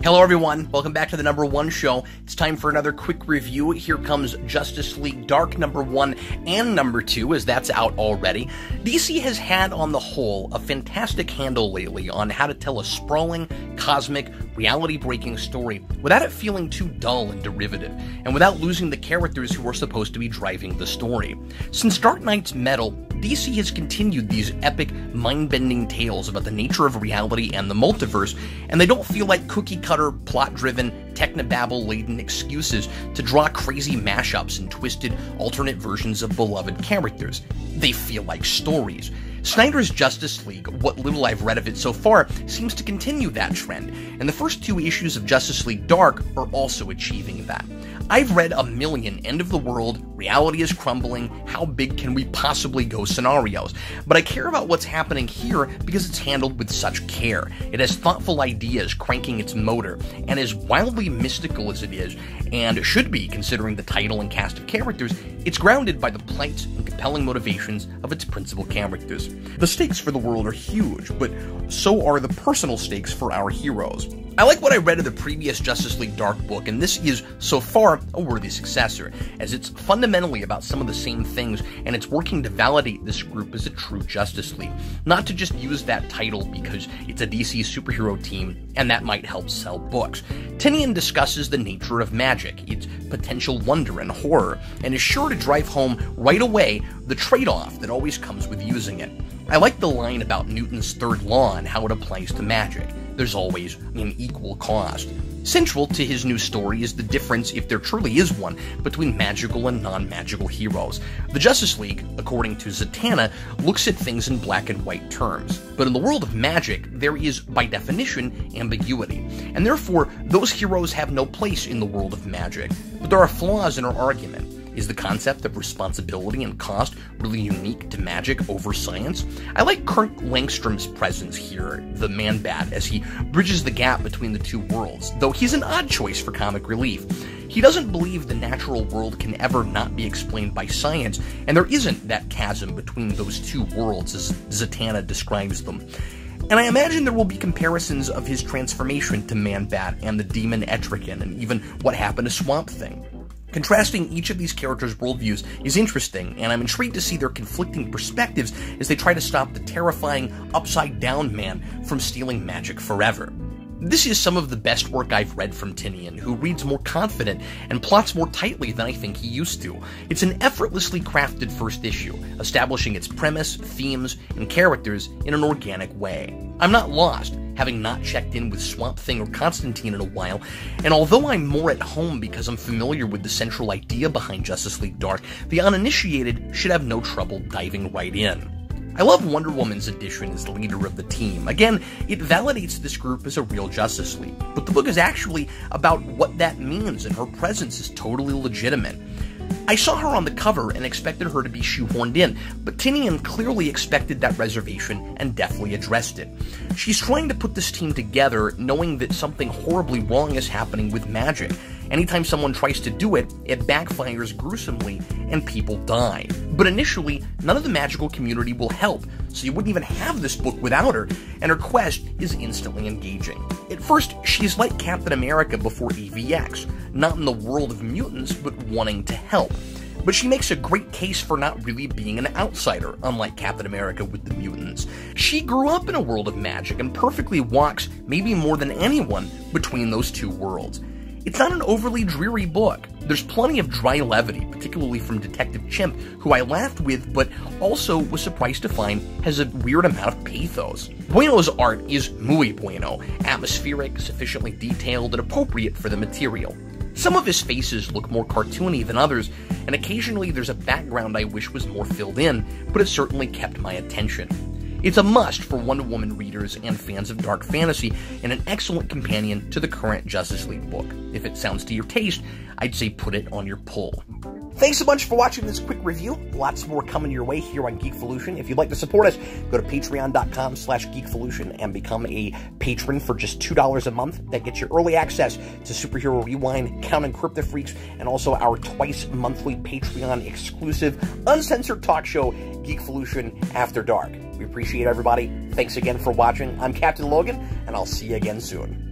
Hello everyone, welcome back to the number 1 show. It's time for another quick review. Here comes Justice League Dark number 1 and number 2, as that's out already. DC has had, on the whole, a fantastic handle lately on how to tell a sprawling, cosmic, reality-breaking story without it feeling too dull and derivative, and without losing the characters who are supposed to be driving the story. Since Dark Knight's Metal, DC has continued these epic, mind-bending tales about the nature of reality and the multiverse, and they don't feel like cookie-cutter, plot-driven, technobabble-laden excuses to draw crazy mashups and twisted, alternate versions of beloved characters. They feel like stories. Snyder's Justice League, what little I've read of it so far, seems to continue that trend, and the first 2 issues of Justice League Dark are also achieving that. I've read a million end-of-the-world, reality is crumbling, how big can we possibly go scenarios, but I care about what's happening here because it's handled with such care. It has thoughtful ideas cranking its motor, and as wildly mystical as it is, and should be considering the title and cast of characters, it's grounded by the plights and compelling motivations of its principal characters. The stakes for the world are huge, but so are the personal stakes for our heroes. I like what I read of the previous Justice League Dark book, and this is, so far, a worthy successor, as it's fundamentally about some of the same things, and it's working to validate this group as a true Justice League. Not to just use that title because it's a DC superhero team, and that might help sell books. Tynion discusses the nature of magic, its potential wonder and horror, and is sure to drive home right away the trade-off that always comes with using it. I like the line about Newton's third law and how it applies to magic. There's always an equal cost. Central to his new story is the difference, if there truly is one, between magical and non-magical heroes. The Justice League, according to Zatanna, looks at things in black and white terms. But in the world of magic, there is, by definition, ambiguity. And therefore, those heroes have no place in the world of magic. But there are flaws in our argument. Is the concept of responsibility and cost really unique to magic over science? I like Kirk Langstrom's presence here, the Man-Bat, as he bridges the gap between the two worlds, though he's an odd choice for comic relief. He doesn't believe the natural world can ever not be explained by science, and there isn't that chasm between those two worlds as Zatanna describes them. And I imagine there will be comparisons of his transformation to Man-Bat and the demon Etrigan, and even what happened to Swamp Thing. Contrasting each of these characters' worldviews is interesting, and I'm intrigued to see their conflicting perspectives as they try to stop the terrifying, upside-down man from stealing magic forever. This is some of the best work I've read from Tynion, who reads more confident and plots more tightly than I think he used to. It's an effortlessly crafted first issue, establishing its premise, themes, and characters in an organic way. I'm not lost, having not checked in with Swamp Thing or Constantine in a while, and although I'm more at home because I'm familiar with the central idea behind Justice League Dark, the uninitiated should have no trouble diving right in. I love Wonder Woman's addition as the leader of the team. Again, it validates this group as a real Justice League, but the book is actually about what that means, and her presence is totally legitimate. I saw her on the cover and expected her to be shoehorned in, but Tynion clearly expected that reservation and deftly addressed it. She's trying to put this team together knowing that something horribly wrong is happening with magic. Anytime someone tries to do it, it backfires gruesomely and people die. But initially, none of the magical community will help, so you wouldn't even have this book without her, and her quest is instantly engaging. At first, she's like Captain America before EVX, not in the world of mutants, but wanting to help. But she makes a great case for not really being an outsider, unlike Captain America with the mutants. She grew up in a world of magic and perfectly walks, maybe more than anyone, between those two worlds. It's not an overly dreary book. There's plenty of dry levity, particularly from Detective Chimp, who I laughed with, but also was surprised to find has a weird amount of pathos. Bueno's art is muy bueno, atmospheric, sufficiently detailed, and appropriate for the material. Some of his faces look more cartoony than others, and occasionally there's a background I wish was more filled in, but it certainly kept my attention. It's a must for Wonder Woman readers and fans of dark fantasy, and an excellent companion to the current Justice League book. If it sounds to your taste, I'd say put it on your pull. Thanks so much for watching this quick review. Lots more coming your way here on Geekvolution. If you'd like to support us, go to patreon.com/Geekvolution and become a patron for just $2 a month. That gets you early access to Superhero Rewind, Count and Crypto Freaks, and also our twice-monthly Patreon exclusive, uncensored talk show, Geekvolution After Dark. We appreciate everybody. Thanks again for watching. I'm Captain Logan, and I'll see you again soon.